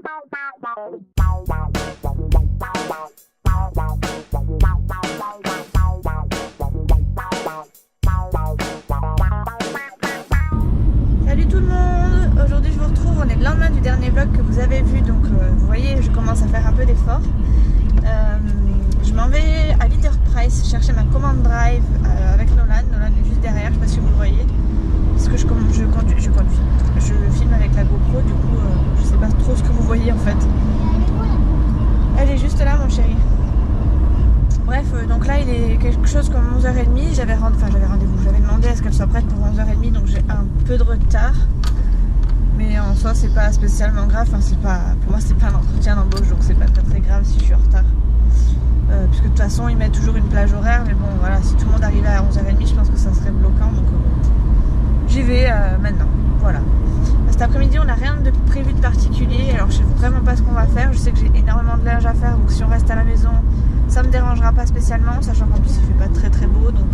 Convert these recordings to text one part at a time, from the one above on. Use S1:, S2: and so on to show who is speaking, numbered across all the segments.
S1: Salut tout le monde, aujourd'hui je vous retrouve, on est le lendemain du dernier vlog que vous avez vu, donc vous voyez je commence à faire un peu d'effort. Je m'en vais à Leader Price chercher ma commande drive avec Nolan. Nolan est juste derrière, je sais pas si vous le voyez, parce que je filme avec la GoPro, du coup je sais pas trop ce que vous voyez en fait. Elle est juste là mon chéri. Bref, donc là il est quelque chose comme 11h30, j'avais rendez-vous, j'avais demandé à ce qu'elle soit prête pour 11h30, donc j'ai un peu de retard. Mais en soi c'est pas spécialement grave, pour moi c'est pas un entretien d'embauche, donc c'est pas très grave si je suis en retard. Puisque de toute façon ils mettent toujours une plage horaire, mais bon voilà, si tout le monde arrivait à 11h30 je pense que ça serait bloquant, donc j'y vais maintenant, voilà. Cet après-midi on n'a rien de prévu de particulier, alors je sais vraiment pas ce qu'on va faire, je sais que j'ai énormément de linge à faire, donc si on reste à la maison ça me dérangera pas spécialement, sachant qu'en plus il fait pas très beau, donc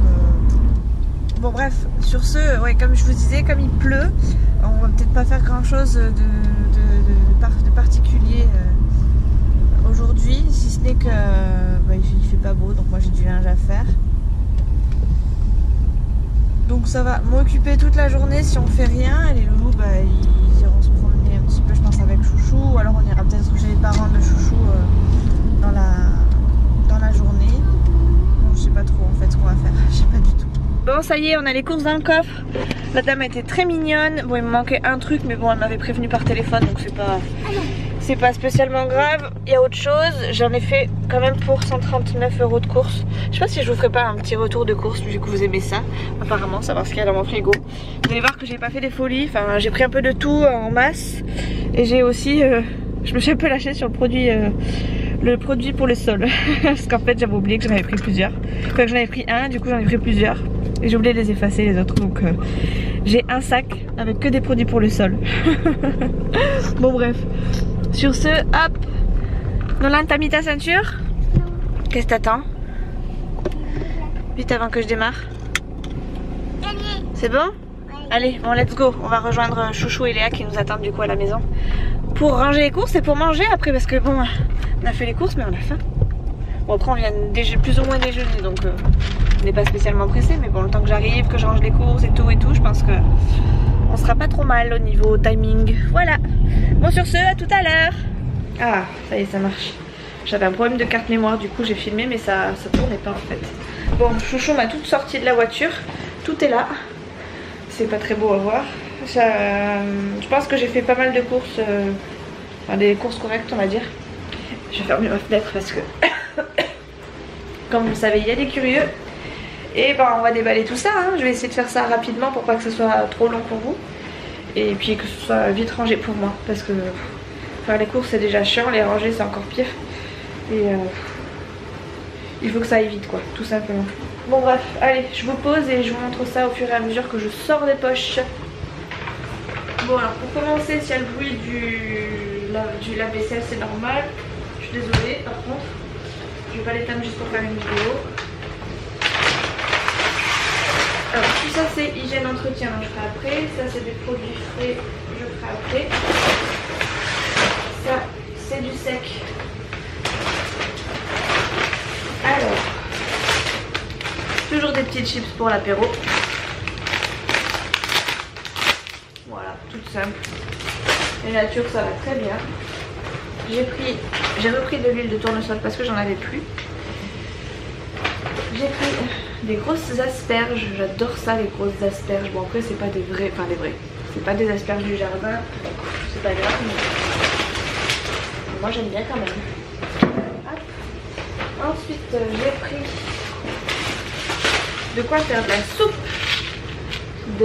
S1: bon bref, sur ce, ouais, comme je vous disais, comme il pleut, on va peut-être pas faire grand chose de particulier aujourd'hui, si ce n'est que il fait pas beau, donc moi j'ai du linge à faire. Donc ça va m'occuper toute la journée si on fait rien, et les loulous ils iront se promener un petit peu je pense avec Chouchou, ou alors on ira peut-être chez les parents de Chouchou dans la journée. Bon, je sais pas trop en fait ce qu'on va faire, je sais pas du tout. Bon ça y est, on a les courses dans le coffre. La dame était très mignonne. Bon il me manquait un truc, mais bon elle m'avait prévenu par téléphone, donc c'est pas spécialement grave. Il y a autre chose, j'en ai fait quand même pour 139 € de courses. Je sais pas si je vous ferai pas un petit retour de courses vu que vous aimez ça. Apparemment savoir ce qu'il y a dans mon frigo. Vous allez voir que j'ai pas fait des folies, enfin j'ai pris un peu de tout en masse. Et j'ai aussi, je me suis un peu lâchée sur le produit pour le sol. Parce qu'en fait j'avais oublié que j'en avais pris plusieurs. Enfin que j'en avais pris un, du coup j'en ai pris plusieurs. Et j'ai oublié de les effacer les autres, donc j'ai un sac avec que des produits pour le sol. Bon bref, sur ce, hop. Nolan, t'as mis ta ceinture? Qu'est-ce que t'attends? Vite avant que je démarre. C'est bon? Allez, bon let's go, on va rejoindre Chouchou et Léa qui nous attendent du coup à la maison pour ranger les courses et pour manger après, parce que bon, on a fait les courses mais on a faim. Bon après on vient plus ou moins déjeuner, donc on n'est pas spécialement pressé, mais bon le temps que j'arrive, que je range les courses et tout, je pense que on sera pas trop mal au niveau timing. Voilà. Bon sur ce, à tout à l'heure. Ah ça y est, ça marche. J'avais un problème de carte mémoire, du coup j'ai filmé mais ça tournait pas en fait. Bon, Chouchou m'a toute sortie de la voiture, tout est là. C'est pas très beau à voir. Je pense que j'ai fait pas mal de courses, enfin des courses correctes on va dire. Je vais fermer ma fenêtre parce que comme vous le savez il y a des curieux. Et ben on va déballer tout ça, hein. Je vais essayer de faire ça rapidement pour pas que ce soit trop long pour vous. Et puis que ce soit vite rangé pour moi, parce que faire les courses c'est déjà chiant, les ranger c'est encore pire. Et il faut que ça aille vite quoi, tout simplement. Bon bref, allez, je vous pose et je vous montre ça au fur et à mesure que je sors des poches. Bon alors pour commencer, s'il y a le bruit du lave-vaisselle c'est normal. Je suis désolée par contre, je vais pas l'éteindre juste pour faire une vidéo. Alors tout ça c'est hygiène entretien, je ferai après. Ça c'est des produits frais, je ferai après. Ça c'est du sec. Alors, toujours des petites chips pour l'apéro. Voilà, toute simple. Les natures ça va très bien. J'ai repris de l'huile de tournesol parce que j'en avais plus. J'ai pris des grosses asperges, j'adore ça les grosses asperges. Bon après c'est pas des vrais, enfin des vrais, c'est pas des asperges du jardin, c'est pas grave mais moi j'aime bien quand même. Hop. Ensuite j'ai pris de quoi faire de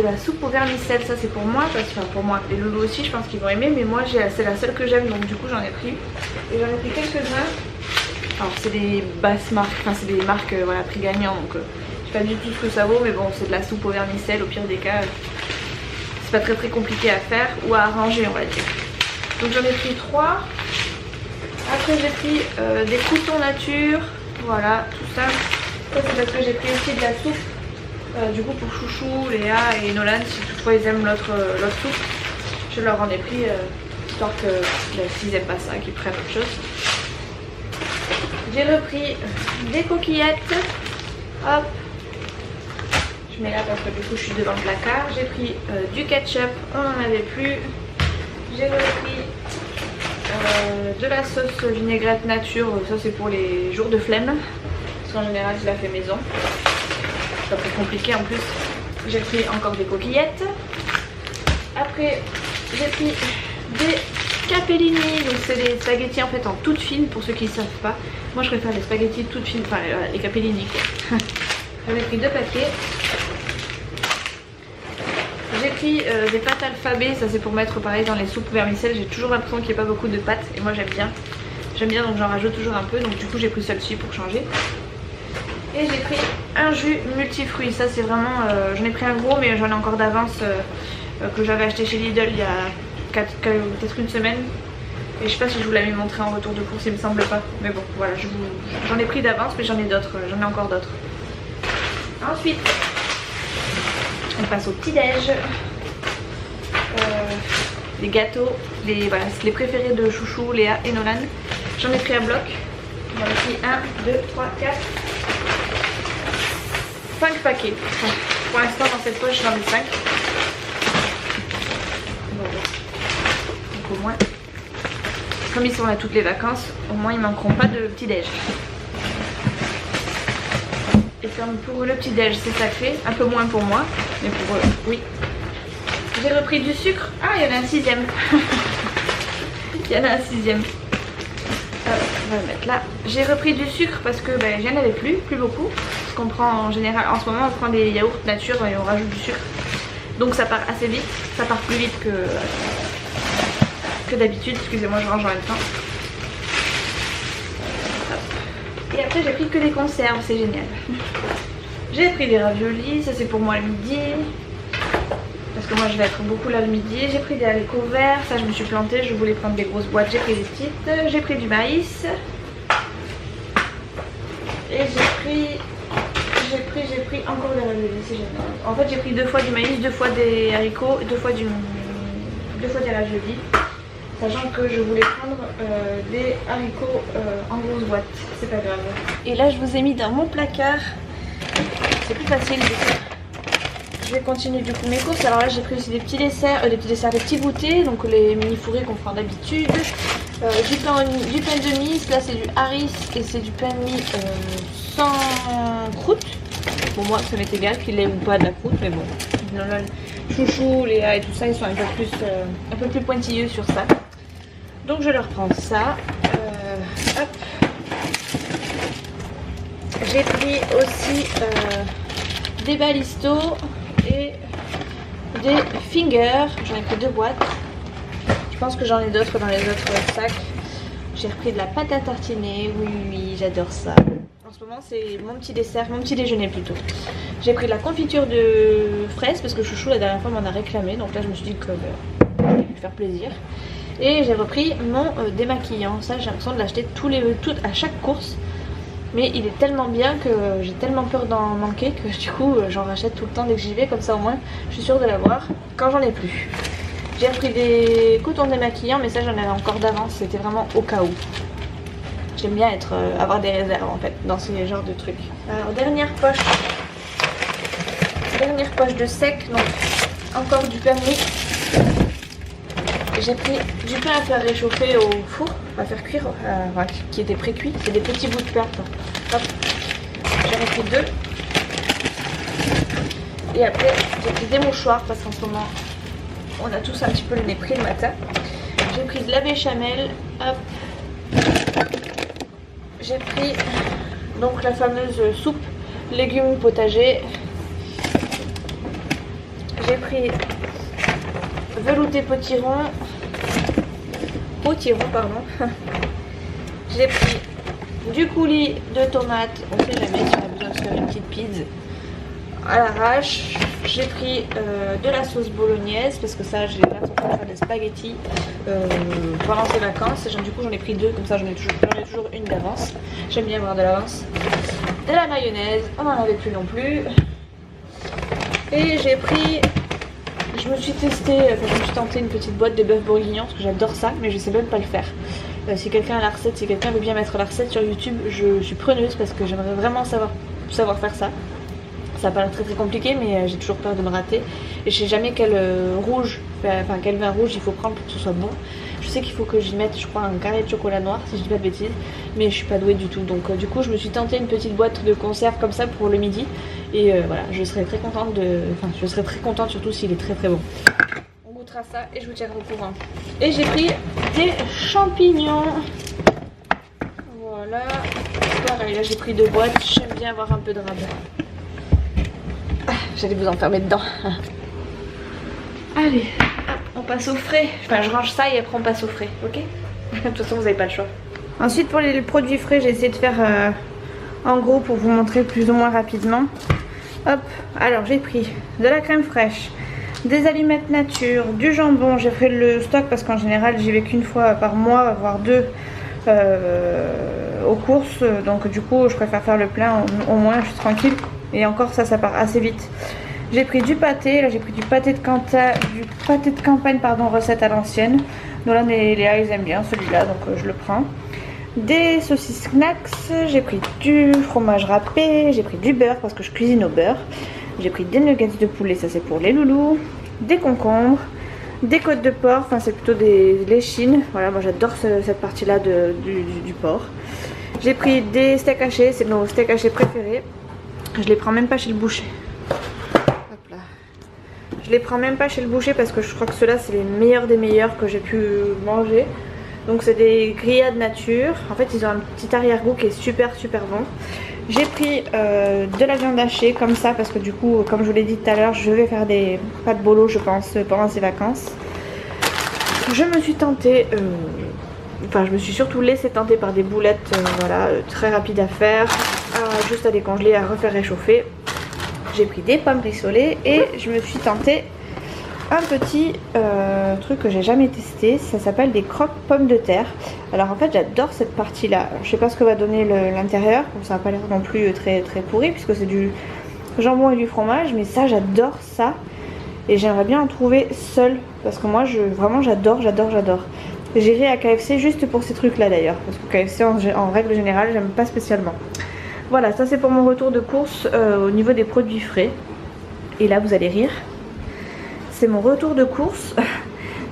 S1: la soupe au vermicelle. Ça c'est pour moi, parce que pour moi, les loulous aussi je pense qu'ils vont aimer, mais moi c'est la seule que j'aime, donc du coup j'en ai pris. Et j'en ai pris quelques-uns. Alors c'est des basses marques, enfin c'est des marques voilà, prix gagnant, donc je sais pas du tout ce que ça vaut, mais bon c'est de la soupe au vermicelle, au pire des cas c'est pas très compliqué à faire ou à arranger on va dire. Donc j'en ai pris 3. Après j'ai pris des croutons nature, voilà tout ça. Ça c'est parce que j'ai pris aussi de la soupe, du coup pour Chouchou, Léa et Nolan, si toutefois ils aiment l'autre soupe, je leur en ai pris histoire que s'ils n'aiment pas ça, qu'ils prennent autre chose. J'ai repris des coquillettes. Hop. Je mets là parce que du coup je suis devant le placard. J'ai pris du ketchup, on n'en avait plus. J'ai repris de la sauce vinaigrette nature, ça c'est pour les jours de flemme. Parce qu'en général je la fais maison. C'est pas très compliqué en plus. J'ai pris encore des coquillettes. Après j'ai pris des capellini, donc c'est des spaghettis en fait en toute fine pour ceux qui ne savent pas. Moi je préfère les spaghettis toutes fines, enfin les capellini quoi. J'en ai pris 2 paquets. J'ai pris des pâtes alphabet, ça c'est pour mettre pareil dans les soupes vermicelles. J'ai toujours l'impression qu'il n'y a pas beaucoup de pâtes et moi j'aime bien. J'aime bien donc j'en rajoute toujours un peu, donc du coup j'ai pris celle-ci pour changer. Et j'ai pris un jus multifruits, ça c'est vraiment, j'en ai pris un gros mais j'en ai encore d'avance que j'avais acheté chez Lidl il y a peut-être une semaine. Et je sais pas si je vous l'avais montré en retour de course, il me semble pas. Mais bon voilà, j'en ai pris d'avance mais j'en ai d'autres, j'en ai encore d'autres. Ensuite, on passe au petit-déj. Les gâteaux, voilà, c'est les préférés de Chouchou, Léa et Nolan. J'en ai pris un bloc. J'en ai pris 1, 2, 3, 4, 5 paquets. Enfin, pour l'instant dans cette poche j'en ai 5. Donc au moins, comme ils sont là toutes les vacances, au moins ils manqueront pas de petit-déj. Et comme pour le petit déj c'est sacré, un peu moins pour moi, mais pour eux, oui. J'ai repris du sucre. Ah, il y en a un 6ème. Il y en a un 6ème. On va le mettre là. J'ai repris du sucre parce que ben, j'en avais plus beaucoup. Parce qu'on prend en général, en ce moment on prend des yaourts nature et on rajoute du sucre. Donc ça part assez vite, ça part plus vite que d'habitude. Excusez-moi, je range en même temps. Et après j'ai pris que des conserves, c'est génial. J'ai pris des raviolis, ça c'est pour moi le midi. Parce que moi je vais être beaucoup là le midi. J'ai pris des haricots verts, ça je me suis plantée, je voulais prendre des grosses boîtes, j'ai pris des petites. J'ai pris du maïs. Et j'ai pris encore des raviolis, c'est génial. En fait j'ai pris 2 fois du maïs, 2 fois des haricots, 2 fois des raviolis. Sachant que je voulais prendre des haricots en grosse boîte, c'est pas grave. Et là je vous ai mis dans mon placard, c'est plus facile du coup. Je vais continuer du coup mes courses. Alors là j'ai pris aussi des petits desserts, des petits goûters, donc les mini fourrés qu'on prend d'habitude. Du pain de mie, là c'est du Harris et c'est du pain de mie sans croûte. Bon moi ça m'est égal qu'il ait ou pas de la croûte, mais bon. Chouchou, Léa et tout ça, ils sont un peu plus pointilleux sur ça. Donc je leur prends ça. Hop. J'ai pris aussi des balistos et des fingers. J'en ai pris 2 boîtes. Je pense que j'en ai d'autres dans les autres sacs. J'ai repris de la pâte à tartiner. Oui, j'adore ça. En ce moment c'est mon petit dessert, mon petit déjeuner plutôt. J'ai pris de la confiture de fraises parce que Chouchou la dernière fois m'en a réclamé. Donc là je me suis dit que je vais lui faire plaisir. Et j'ai repris mon démaquillant. Ça j'ai l'impression de l'acheter à chaque course. Mais il est tellement bien que j'ai tellement peur d'en manquer que du coup j'en rachète tout le temps dès que j'y vais. Comme ça au moins je suis sûre de l'avoir quand j'en ai plus. J'ai repris des cotons démaquillants mais ça j'en avais encore d'avance. C'était vraiment au cas où. J'aime bien avoir des réserves en fait dans ce genre de trucs. Alors dernière poche de sec, donc encore du pain de mie. J'ai pris du pain à faire réchauffer au four, à faire cuire, qui était pré-cuit. C'est des petits bouts de pain. Hop. J'en ai pris 2. Et après j'ai pris des mouchoirs parce qu'en ce moment on a tous un petit peu le nez pris le matin. J'ai pris de la béchamel. Hop. J'ai pris donc la fameuse soupe légumes potager. J'ai pris velouté potiron. Pardon. J'ai pris du coulis de tomates. On sait jamais si on a besoin de se faire une petite pizza à l'arrache. J'ai pris de la sauce bolognaise parce que ça j'ai l'intention de faire des spaghettis pendant ces vacances. Du coup j'en ai pris 2, comme ça j'en ai toujours une d'avance. J'aime bien avoir de l'avance. De la mayonnaise, on n'en avait plus non plus. Et j'ai pris je me suis tenté une petite boîte de bœuf bourguignon parce que j'adore ça, mais je sais même pas le faire. Si quelqu'un a la recette, si quelqu'un veut bien mettre la recette sur YouTube, je suis preneuse parce que j'aimerais vraiment savoir faire ça. Ça paraît très compliqué, mais j'ai toujours peur de me rater. Et je sais jamais quel quel vin rouge il faut prendre pour que ce soit bon. Je sais qu'il faut que j'y mette, je crois, un carré de chocolat noir, si je dis pas de bêtises. Mais je suis pas douée du tout. Donc du coup, je me suis tenté une petite boîte de conserve comme ça pour le midi. Et voilà, je serais très contente je serais très contente surtout s'il est très bon. On goûtera ça et je vous tiendrai au courant. Et j'ai pris des champignons. Voilà. Pareil, là j'ai pris 2 boîtes. J'aime bien avoir un peu de rabais. J'allais vous enfermer dedans. Allez, hop, on passe au frais. Enfin, je range ça et après on passe au frais, ok? De toute façon, vous n'avez pas le choix. Ensuite, pour les produits frais, j'ai essayé de faire en gros pour vous montrer plus ou moins rapidement. Hop, alors j'ai pris de la crème fraîche, des allumettes nature, du jambon. J'ai fait le stock parce qu'en général, j'y vais qu'une fois par mois, voire 2 aux courses. Donc du coup, je préfère faire le plein, au moins je suis tranquille. Et encore ça part assez vite. J'ai pris du pâté, là j'ai pris du pâté de campagne, pardon, recette à l'ancienne. Nolan et Léa ils aiment bien celui-là, donc je le prends. Des saucisses Knacks, j'ai pris du fromage râpé, j'ai pris du beurre parce que je cuisine au beurre. J'ai pris des nuggets de poulet, ça c'est pour les loulous. Des concombres, des côtes de porc, enfin c'est plutôt des l'échine. Voilà, moi j'adore cette partie-là du porc. J'ai pris des steaks hachés, c'est nos steaks hachés préférés. Je les prends même pas chez le boucher. Hop là. Je les prends même pas chez le boucher parce que je crois que ceux-là c'est les meilleurs des meilleurs que j'ai pu manger. Donc c'est des grillades nature. En fait ils ont un petit arrière-goût qui est super bon. J'ai pris de la viande hachée comme ça parce que du coup comme je vous l'ai dit tout à l'heure je vais faire des pâtes bolo je pense pendant ces vacances. Je me suis tentée, je me suis surtout laissée tenter par des boulettes voilà, très rapides à faire. Juste à décongeler, à refaire réchauffer. J'ai pris des pommes rissolées et je me suis tentée un petit truc que j'ai jamais testé. Ça s'appelle des croques pommes de terre. Alors en fait j'adore cette partie là. Je sais pas ce que va donner l'intérieur. Ça n'a pas l'air non plus très pourri puisque c'est du jambon et du fromage. Mais ça j'adore ça. Et j'aimerais bien en trouver seul. Parce que moi vraiment j'adore. J'irai à KFC juste pour ces trucs là d'ailleurs. Parce que KFC en règle générale j'aime pas spécialement. Voilà, ça c'est pour mon retour de course au niveau des produits frais. Et là vous allez rire. C'est mon retour de course,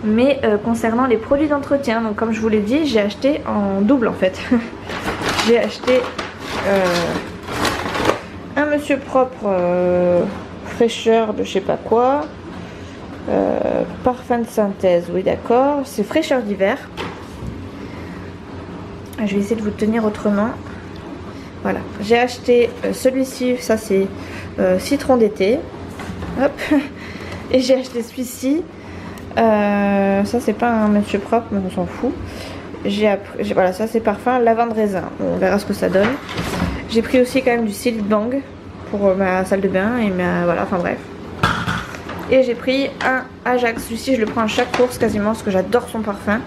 S1: mais concernant les produits d'entretien. Donc comme je vous l'ai dit, j'ai acheté en double en fait. J'ai acheté un Monsieur Propre fraîcheur de je sais pas quoi. Parfum de synthèse, oui d'accord. C'est fraîcheur d'hiver. Je vais essayer de vous tenir autrement. Voilà, j'ai acheté celui-ci, ça c'est citron d'été. Hop. Et j'ai acheté celui-ci. Ça c'est pas un Monsieur Propre, mais on s'en fout. Voilà, ça c'est parfum lavande raisin. On verra ce que ça donne. J'ai pris aussi quand même du Silk Bang pour ma salle de bain et voilà, enfin bref. Et j'ai pris un Ajax. Celui-ci je le prends à chaque course quasiment parce que j'adore son parfum.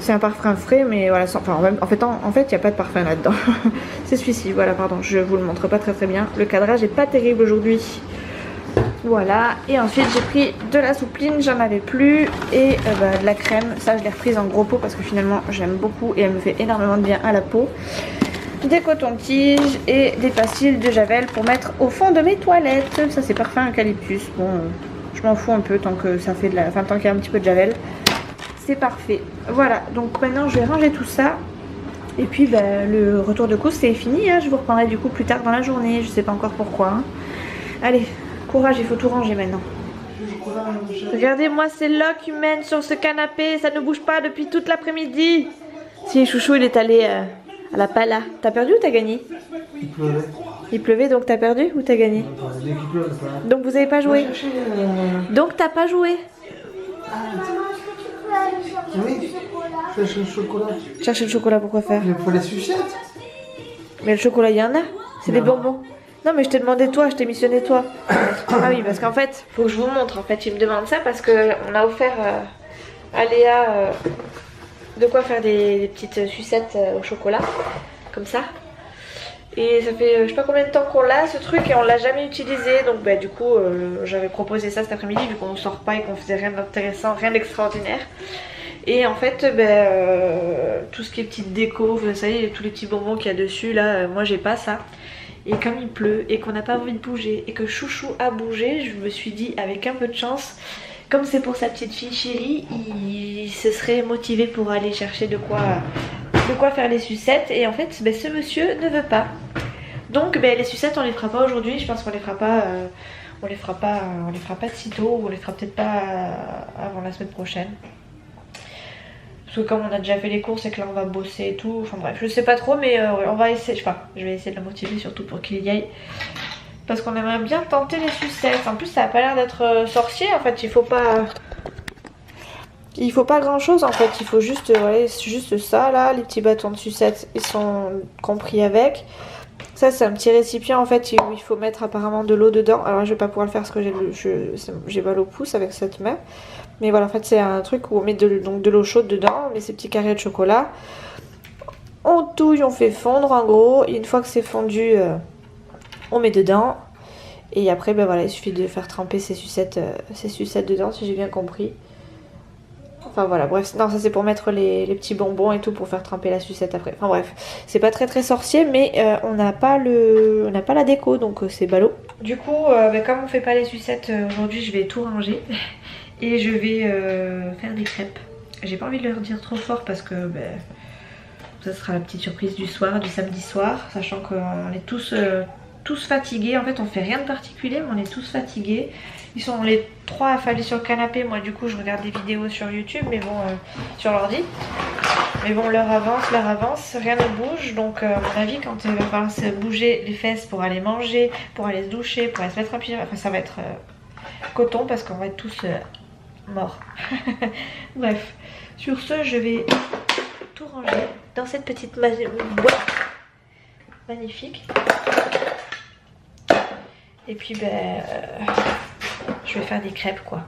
S1: C'est un parfum frais mais voilà, en fait il n'y a pas de parfum là-dedans. C'est celui-ci, voilà pardon, je vous le montre pas très bien. Le cadrage est pas terrible aujourd'hui. Voilà, et ensuite j'ai pris de la soupline, j'en avais plus. Et de la crème, ça je l'ai reprise en gros pot parce que finalement j'aime beaucoup et elle me fait énormément de bien à la peau. Des cotons-tiges et des pastilles de javel pour mettre au fond de mes toilettes. Ça c'est parfum eucalyptus, bon je m'en fous un peu tant que ça fait tant qu'il y a un petit peu de javel. C'est parfait. Voilà, donc maintenant je vais ranger tout ça. Et puis le retour de course c'est fini, hein. Je vous reprendrai du coup plus tard dans la journée. Je sais pas encore pourquoi, hein. Allez, courage, il faut tout ranger maintenant. Regardez-moi ces loques humaines sur ce canapé. Ça ne bouge pas depuis toute l'après-midi. Si chouchou il est allé à la pala. T'as perdu ou t'as gagné?
S2: Il pleuvait.
S1: Il pleuvait donc t'as perdu ou t'as gagné? Donc vous avez pas joué? Donc t'as pas joué?
S2: Oui, chercher le chocolat.
S1: Chercher le chocolat, pourquoi faire?
S2: Il faut les sucettes.
S1: Mais le chocolat, il y en a. C'est des bonbons. Non, mais je t'ai demandé toi, je t'ai missionné toi. Ah oui, parce qu'en fait, faut que je vous montre. En fait, il me demande ça parce qu'on a offert à Léa de quoi faire des petites sucettes au chocolat. Comme ça. Et ça fait je sais pas combien de temps qu'on l'a ce truc et on l'a jamais utilisé. Donc bah, du coup j'avais proposé ça cet après-midi vu qu'on ne sort pas et qu'on faisait rien d'intéressant, rien d'extraordinaire. Et en fait tout ce qui est petite déco, vous savez tous les petits bonbons qu'il y a dessus là, moi j'ai pas ça. Et comme il pleut et qu'on n'a pas envie de bouger et que Chouchou a bougé, je me suis dit avec un peu de chance, comme c'est pour sa petite fille chérie, il se serait motivé pour aller chercher de quoi faire les sucettes. Et en fait ben, ce monsieur ne veut pas. Donc ben, les sucettes on les fera pas aujourd'hui, je pense qu'on les fera pas on les fera pas de sitôt, ou on les fera peut-être pas avant la semaine prochaine. Parce que comme on a déjà fait les courses et que là on va bosser et tout, enfin bref, je sais pas trop, mais on va essayer, enfin je vais essayer de la motiver surtout pour qu'il y aille. Parce qu'on aimerait bien tenter les sucettes. En plus ça a pas l'air d'être sorcier en fait, il faut pas grand chose en fait, il faut juste, ouais, juste ça là, les petits bâtons de sucettes ils sont compris avec. Ça c'est un petit récipient en fait où il faut mettre apparemment de l'eau dedans. Alors je vais pas pouvoir le faire parce que j'ai mal au pouce avec cette main. Mais voilà, en fait c'est un truc où on met de l'eau chaude dedans, on met ces petits carrés de chocolat. On touille, on fait fondre en gros. Et une fois que c'est fondu, on met dedans. Et après ben voilà, il suffit de faire tremper ces sucettes dedans si j'ai bien compris. Enfin voilà, bref, non ça c'est pour mettre les petits bonbons et tout pour faire tremper la sucette après. Enfin bref, c'est pas très sorcier mais on n'a pas la déco donc c'est ballot. Du coup, ben, comme on fait pas les sucettes aujourd'hui, je vais tout ranger et je vais faire des crêpes. J'ai pas envie de leur dire trop fort parce que ben, ça sera la petite surprise du soir, du samedi soir, sachant qu'on est tous fatigués. En fait on fait rien de particulier mais on est tous fatigués. Ils sont les trois affalés sur le canapé. Moi du coup je regarde des vidéos sur YouTube, mais bon sur l'ordi. Mais bon l'heure avance, rien ne bouge. Donc à mon avis quand il va falloir se bouger les fesses pour aller manger, pour aller se doucher, pour aller se mettre un pyjama, enfin ça va être coton parce qu'on va être tous morts. Bref, sur ce je vais tout ranger dans cette petite boîte magnifique. Et puis ben je vais faire des crêpes quoi.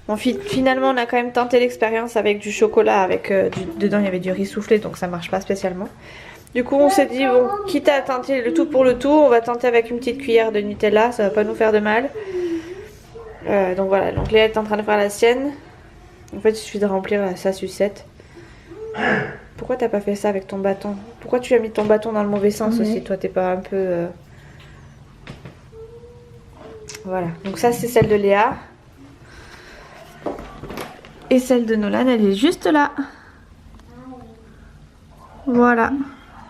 S1: Bon finalement on a quand même tenté l'expérience avec du chocolat, avec dedans il y avait du riz soufflé donc ça marche pas spécialement. Du coup on s'est dit bon, quitte à tenter le tout pour le tout, on va tenter avec une petite cuillère de Nutella, ça va pas nous faire de mal. Donc voilà, donc Léa est en train de faire la sienne. En fait il suffit de remplir sa sucette. Pourquoi t'as pas fait ça avec ton bâton? Pourquoi tu as mis ton bâton dans le mauvais sens aussi? Toi t'es pas un peu... Voilà, donc ça c'est celle de Léa. Et celle de Nolan, elle est juste là. Voilà.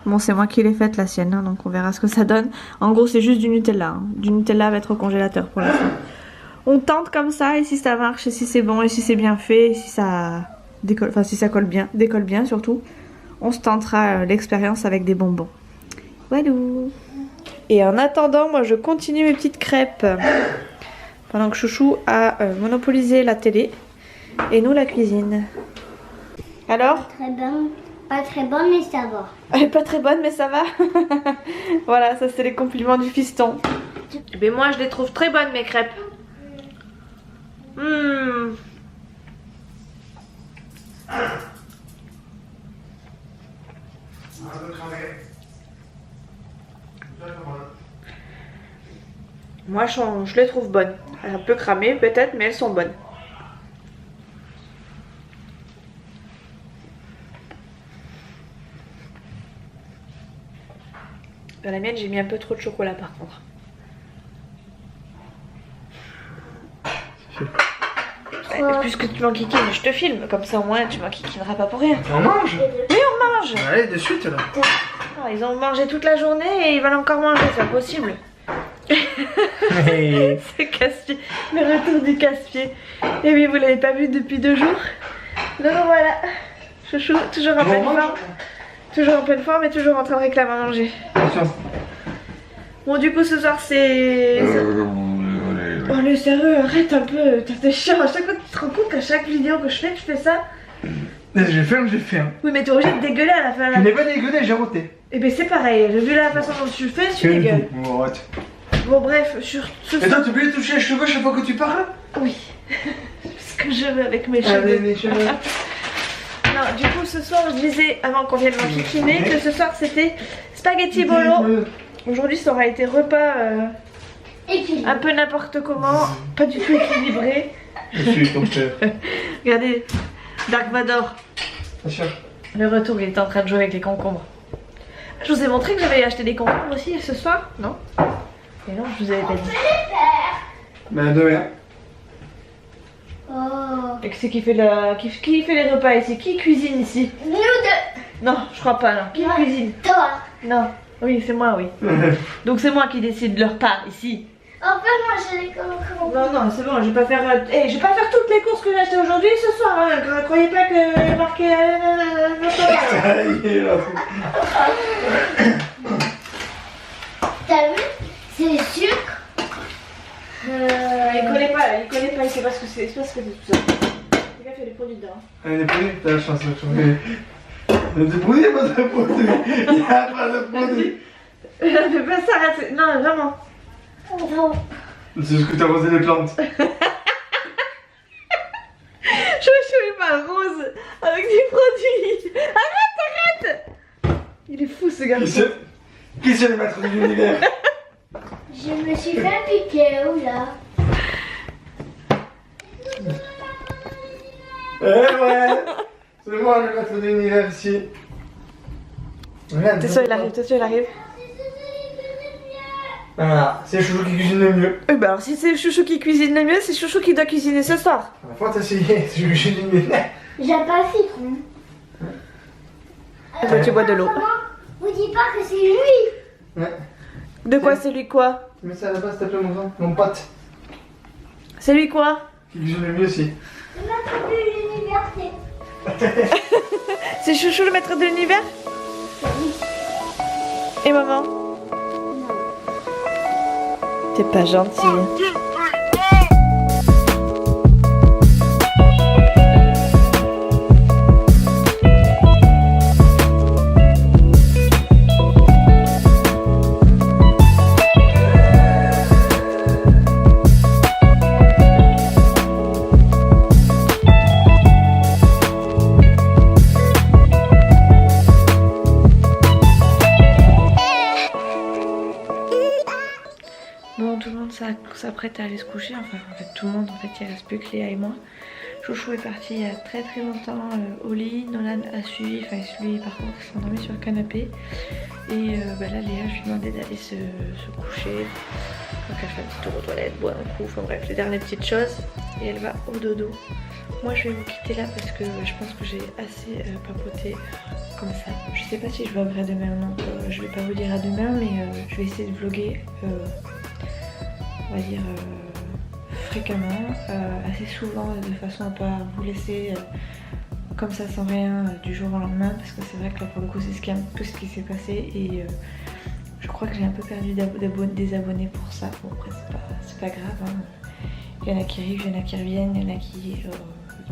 S1: Bon c'est moi qui l'ai faite la sienne, hein, donc on verra ce que ça donne. En gros c'est juste du Nutella, hein. Du Nutella à mettre au congélateur pour l'instant. On tente comme ça et si ça marche, et si c'est bon, et si c'est bien fait, et si ça décolle, enfin si ça décolle bien surtout, on se tentera l'expérience avec des bonbons. Walou. Et en attendant, moi je continue mes petites crêpes. Pendant que Chouchou a monopolisé la télé et nous la cuisine. Alors?
S3: Très bonne. Pas très bonne mais ça va.
S1: Elle est pas très bonne mais ça va. Voilà, ça c'est les compliments du fiston. Mais moi je les trouve très bonnes mes crêpes. Moi je les trouve bonnes. Un peu cramées peut-être mais elles sont bonnes. Dans la mienne j'ai mis un peu trop de chocolat par contre. Puisque tu m'enquiquines, je te filme, comme ça au moins tu m'enquiquineras pas pour rien.
S2: On mange?
S1: Oui on mange.
S2: Allez de suite là.
S1: Non, ils ont mangé toute la journée et ils veulent encore manger, c'est impossible.
S2: Hey.
S1: C'est casse-pied, le retour du casse-pied. Et oui, vous l'avez pas vu depuis 2 jours. Donc voilà, Chouchou, toujours en pleine forme. Toujours en pleine forme et toujours en train de réclamer à manger. Bon du coup ce soir c'est... Oh le sérieux, arrête un peu, t'es chiant. À chaque fois tu te rends compte qu'à chaque vidéo que je fais ça.
S2: J'ai fait.
S1: Oui mais t'es obligé de dégueuler à la fin.
S2: Je n'ai pas dégueulé, j'ai roté.
S1: Et ben c'est pareil, vu la façon dont tu le fais, tu dégueules. Bon bref, sur ce...
S2: Et toi tu oublies de toucher les cheveux chaque fois que tu parles?
S1: Oui. Ce que je veux avec mes cheveux.
S2: Allez, mes cheveux.
S1: Non, du coup coup ce soir je disais avant qu'on vienne m'enquiquiner que ce soir c'était spaghetti bolo. Aujourd'hui ça aura été repas un peu n'importe comment, pas du tout équilibré.
S2: Je suis ton père.
S1: Regardez, Dark Vador.
S2: Attention.
S1: Le retour, il est en train de jouer avec les concombres. Je vous ai montré que j'avais acheté des concombres aussi ce soir, non? Et non, je vous avais pas dit.
S2: Ben de rien.
S3: Oh.
S1: Et c'est qui fait les repas ici? Qui cuisine ici?
S3: Nous deux.
S1: Non, je crois pas, non. Qui cuisine?
S3: Toi.
S1: Non. Oui, c'est moi, oui. Donc c'est moi qui décide de leur part ici.
S3: En fait, moi j'ai les concombres.
S1: Non, non, c'est bon, je vais pas faire. Je vais pas faire toutes les courses que j'ai achetées aujourd'hui ce soir. Hein. Croyez pas que marqué.
S3: T'as vu? C'est le sucre.
S1: Il connaît pas, il sait pas ce que c'est. C'est pas ce que c'est tout ça. Le gars fait des produits dedans.
S2: Elle est produits, t'as la chance. Des produits, il n'y a pas de produits. Il n'y a pas de produits.
S1: Mais pas ça, arrête. Non, vraiment.
S3: Oh.
S2: C'est juste que t'as rosé les plantes.
S1: Chouchou, il m'arrose avec des produits. Arrête. Il est fou ce garçon.
S2: Qui c'est le maître de l'univers?
S3: Je me suis fait piquer, oula.
S2: Eh ouais. C'est moi le maître de l'univers ici.
S1: T'es sûr, il arrive.
S2: Voilà, c'est Chouchou qui cuisine le mieux.
S1: Bah alors si c'est Chouchou qui cuisine le mieux, c'est Chouchou qui doit cuisiner ce soir.
S2: La fois t'as essayé, c'est Chouchou qui cuisine le mieux.
S3: J'aime pas le citron.
S1: Et toi tu bois de l'eau.
S3: Vous dites pas que c'est lui.
S2: Ouais.
S1: De quoi c'est lui quoi?
S2: Tu mets ça à la base, s'il te plaît, mon pote.
S1: C'est lui quoi?
S2: Qui cuisine le mieux aussi.
S3: Le maître de l'université.
S1: C'est Chouchou le maître de l'univers? Et maman? T'es pas gentil. Bon, tout le monde s'apprête à aller se coucher, enfin en fait tout le monde, en fait il reste plus que Léa et moi. Chouchou est parti il y a très longtemps au lit, Nolan a suivi, enfin lui par contre il s'est endormi sur le canapé. Et là Léa, je lui ai demandé d'aller se coucher, donc elle fait un petit tour aux toilettes, boire un coup, enfin bref les dernières petites choses, et elle va au dodo. Moi je vais vous quitter là parce que je pense que j'ai assez papoté comme ça. Je sais pas si je vloggerai demain ou non, je vais pas vous dire à demain, mais je vais essayer de vlogger. On va dire fréquemment, assez souvent, de façon à pas vous laisser comme ça sans rien du jour au lendemain, parce que c'est vrai que là pour le coup c'est un peu ce qui s'est passé et je crois que j'ai un peu perdu des abonnés pour ça. Bon après c'est pas grave, hein. Il y en a qui arrivent, il y en a qui reviennent, il y en a qui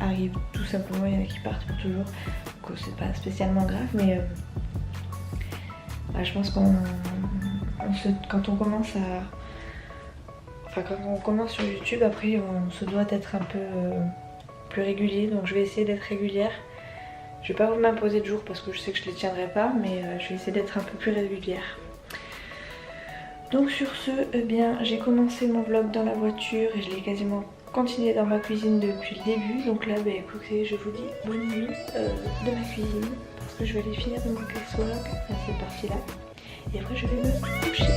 S1: arrivent tout simplement, il y en a qui partent pour toujours, donc c'est pas spécialement grave, mais je pense quand on commence à... Enfin, quand on commence sur YouTube, après on se doit d'être un peu plus régulier, donc je vais essayer d'être régulière. Je vais pas vous m'imposer de jours parce que je sais que je les tiendrai pas, mais je vais essayer d'être un peu plus régulière. Donc sur ce, eh bien j'ai commencé mon vlog dans la voiture et je l'ai quasiment continué dans ma cuisine depuis le début. Donc là, écoutez, je vous dis bonne nuit de ma cuisine parce que je vais aller finir de mon vlog à cette partie-là. Et après je vais me coucher.